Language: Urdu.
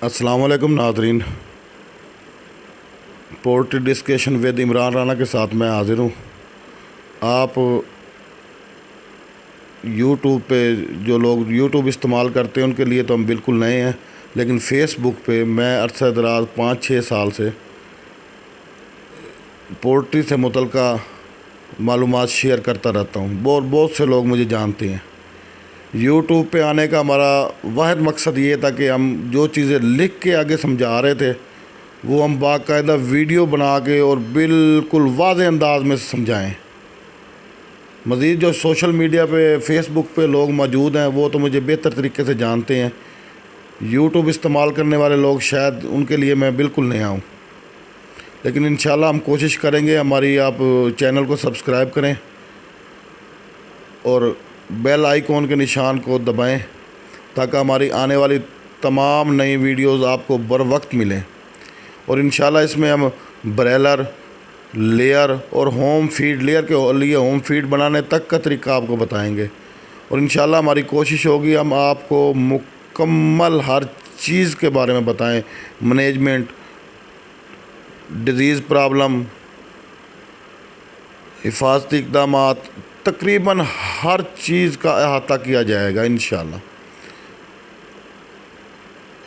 السلام علیکم ناظرین، poultry discussion with Imran Rana کے ساتھ میں حاضر ہوں۔ آپ یوٹیوب پہ جو لوگ یوٹیوب استعمال کرتے ہیں ان کے لیے تو ہم بالکل نئے ہیں، لیکن فیس بک پہ میں عرصہ دراز 5-6 سال سے پولٹری سے متعلقہ معلومات شیئر کرتا رہتا ہوں۔ بہت سے لوگ مجھے جانتے ہیں۔ یوٹیوب پہ آنے کا ہمارا واحد مقصد یہ تھا کہ ہم جو چیزیں لکھ کے آگے سمجھا رہے تھے وہ ہم باقاعدہ ویڈیو بنا کے اور بالکل واضح انداز میں سمجھائیں۔ مزید جو سوشل میڈیا پہ فیس بک پہ لوگ موجود ہیں وہ تو مجھے بہتر طریقے سے جانتے ہیں، یوٹیوب استعمال کرنے والے لوگ شاید ان کے لیے میں بالکل نیا ہوں، لیکن انشاءاللہ ہم کوشش کریں گے ہماری آپ چینل کو سبسکرائب کریں اور بیل آئیکن کے نشان کو دبائیں تاکہ ہماری آنے والی تمام نئی ویڈیوز آپ کو بر وقت ملیں، اور انشاءاللہ اس میں ہم برائلر، لیئر اور ہوم فیڈ، لیئر کے لیے ہوم فیڈ بنانے تک کا طریقہ آپ کو بتائیں گے، اور انشاءاللہ ہماری کوشش ہوگی ہم آپ کو مکمل ہر چیز کے بارے میں بتائیں، مینجمنٹ، ڈیزیز پرابلم، حفاظتی اقدامات، تقریباً ہر چیز کا احاطہ کیا جائے گا انشاءاللہ۔